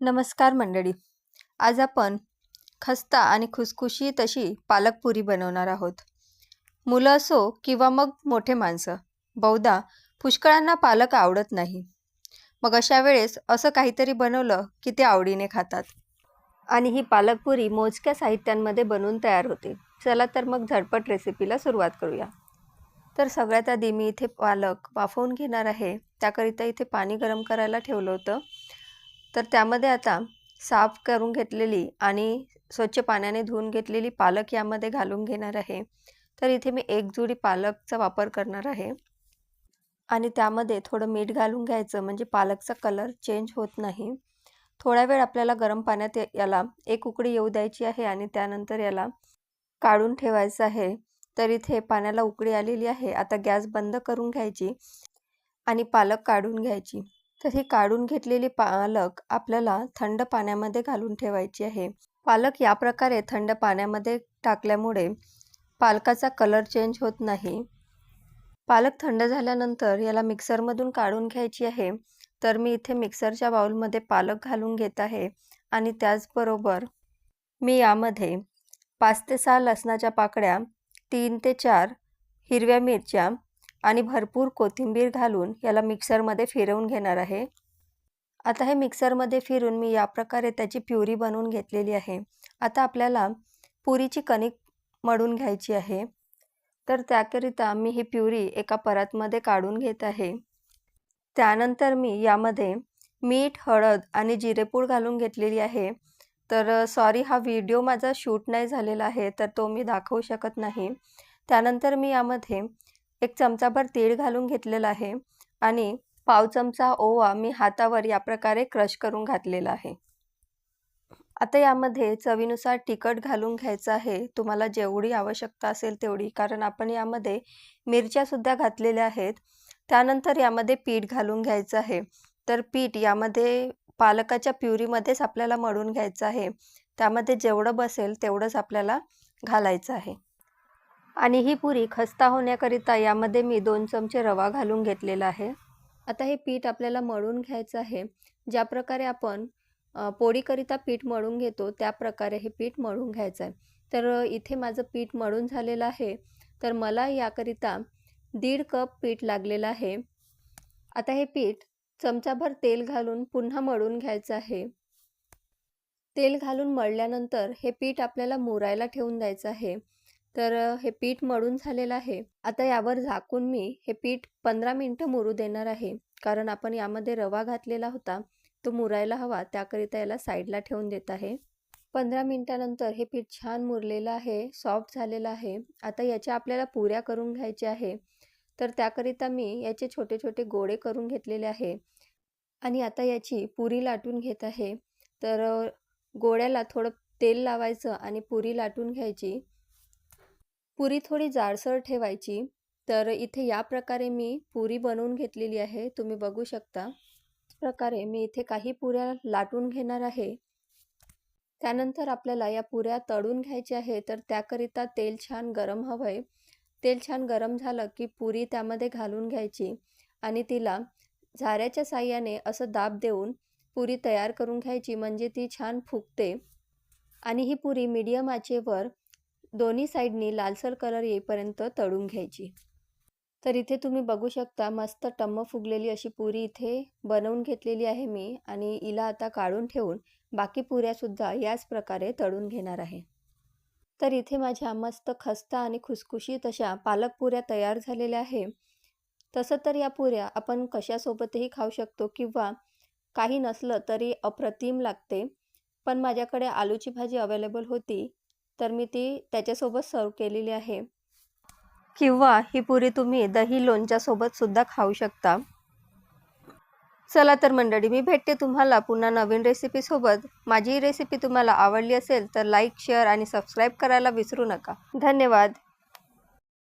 नमस्कार मंडळी. आज आपण खस्ता आणि खुसखुशीत अशी पालक पुरी बनवणार आहोत. मुलं असो किंवा मग मोठे माणसं, बहुधा पुष्कळांना पालक आवडत नाही. मग अशा वेळेस असं काहीतरी बनवलं की ते आवडीने खातात. आणि ही पालक पुरी मोजक्या साहित्यांमध्ये बनवून तयार होते. चला तर मग झटपट रेसिपीला सुरुवात करूया. तर सगळ्यात आधी मी इथे पालक वाफवून घेणार आहे. त्याकरिता इथे पाणी गरम करायला ठेवलं होतं. तर त्यामध्ये आता साफ करून घेतलेली आणि स्वच्छ पाण्याने धुवून घेतलेली पालक यामध्ये घालून घेणार आहे. तर इथे मी एक जुडी पालकचा वापर करणार आहे आणि त्यामध्ये थोडं मीठ घालून घ्यायचं, म्हणजे पालकचा कलर चेंज होत नाही. थोडा वेळ आपल्याला गरम पाण्यात याला एक उकळी येऊ द्यायची आहे आणि त्यानंतर याला काढून ठेवायचं आहे. तर इथे पाण्याला उकळी आलेली आहे. आता गॅस बंद करून घ्यायची आणि पालक काढून घ्यायची. तर ही काढून घेतलेली पालक आपल्याला थंड पाण्यामध्ये घालून ठेवायची आहे. पालक या प्रकारे थंड पाण्यामध्ये टाकल्यामुळे पालकाचा कलर चेंज होत नाही. पालक थंड झाल्यानंतर याला मिक्सरमधून काढून घ्यायची आहे. तर मी इथे मिक्सरच्या बाउलमध्ये पालक घालून घेत आहे आणि त्याचबरोबर मी यामध्ये 5 ते 6 लसणाच्या पाकळ्या, 3 ते 4 हिरव्या मिरच्या आणि भरपूर कोथिंबीर घालून याला मिक्सरमध्ये फिरवून घेणार आहे. आता हे मिक्सरमध्ये फिरून मी या प्रकारे त्याची प्युरी बनवून घेतलेली आहे. आता आपल्याला पुरीची कणिक मळून घ्यायची आहे. तर त्याकरिता मी ही प्युरी एका परातमध्ये काढून घेत आहे. त्यानंतर मी यामध्ये मीठ, हळद आणि जिरेपूड घालून घेतलेली आहे. तर सॉरी, हा व्हिडिओ माझा शूट नाही झालेला आहे, तर तो मी दाखवू शकत नाही. त्यानंतर मी यामध्ये 1 चमचाभर तीळ घालून घेतलेला आहे आणि पाव चमचा ओवा मी हातावर या प्रकारे क्रश करून घातलेला आहे. आता यामध्ये चवीनुसार तिखट घालून घ्यायचं आहे. तुम्हाला जेवढी आवश्यकता असेल तेवढी, कारण आपण यामध्ये मिरच्यासुद्धा घातलेल्या आहेत. त्यानंतर यामध्ये पीठ घालून घ्यायचं आहे. तर पीठ यामध्ये पालकाच्या प्युरीमध्येच आपल्याला मळून घ्यायचं आहे. त्यामध्ये जेवढं बसेल तेवढंच आपल्याला घालायचं आहे. आणि ही पुरी खस्ता होण्याकरिता यामध्ये मी 2 चमचे रवा घालून घेतलेला आहे. आता हे पीठ आपल्याला मळून घ्यायचं आहे. ज्या प्रकारे आपण पोळीकरिता पीठ मळून घेतो त्या प्रकारे हे पीठ मळून घ्यायचं आहे. तर इथे माझं पीठ मळून झालेलं आहे. तर मला याकरिता 1.5 कप पीठ लागलेलं आहे. आता हे पीठ चमचाभर तेल घालून पुन्हा मळून घ्यायचं आहे. तेल घालून मळल्यानंतर हे पीठ आपल्याला मुरायला ठेवून द्यायचं आहे. तर हे पीठ मळून झालेलं आहे. आता यावर झाकून मी हे पीठ 15 मिनिटं मुरू देणार आहे, कारण आपण यामध्ये रवा घातलेला होता, तो मुरायला हवा, त्याकरिता याला साईडला ठेवून देत आहे. 15 मिनिटानंतर हे पीठ छान मुरलेलं आहे, सॉफ्ट झालेलं आहे. आता याच्या आपल्याला पुऱ्या करून घ्यायच्या आहे. तर त्याकरिता मी याचे छोटे छोटे गोळे करून घेतलेले आहे आणि आता याची पुरी लाटून घेत आहे. तर गोळ्याला थोडं तेल लावायचं आणि पुरी लाटून घ्यायची. पुरी थोडी जाडसर ठेवायची. तर इथे या प्रकारे मी पुरी बनवून घेतलेली आहे, तुम्ही बघू शकता. त्याच प्रकारे मी इथे काही पुऱ्या लाटून घेणार आहे. त्यानंतर आपल्याला या पुऱ्या तळून घ्यायच्या आहे. तर त्याकरिता तेल छान गरम हवं आहे. तेल छान गरम झालं की पुरी त्यामध्ये घालून घ्यायची आणि तिला झाऱ्याच्या साहाय्याने असं दाब देऊन पुरी तयार करून घ्यायची, म्हणजे ती छान फुगते. आणि ही पुरी मीडियम आचेवर दोन्ही साईडनी लालसर कलर येईपर्यंत तळून घ्यायची. तर इथे तुम्ही बघू शकता, मस्त टम्म फुगलेली अशी पुरी इथे बनवून घेतलेली आहे मी आणि हिला आता काढून ठेवून बाकी पुऱ्यासुद्धा याच प्रकारे तळून घेणार आहे. तर इथे माझ्या मस्त खस्ता आणि खुसखुशीत अशा पालक पुऱ्या तयार झालेल्या आहे. तसं तर या पुऱ्या आपण कशासोबतही खाऊ शकतो किंवा काही नसलं तरी अप्रतिम लागते. पण माझ्याकडे आलूची भाजी अवेलेबल होती, तर मी ती त्याच्यासोबत सर्व केलेली आहे. किंवा ही पुरी तुम्ही दही लोणच्यासोबत सुद्धा खाऊ शकता. चला तर मंडळी, मी भेटते तुम्हाला पुन्हा नवीन रेसिपीसोबत. माझी ही रेसिपी तुम्हाला आवडली असेल तर लाईक, शेअर आणि सबस्क्राईब करायला विसरू नका. धन्यवाद.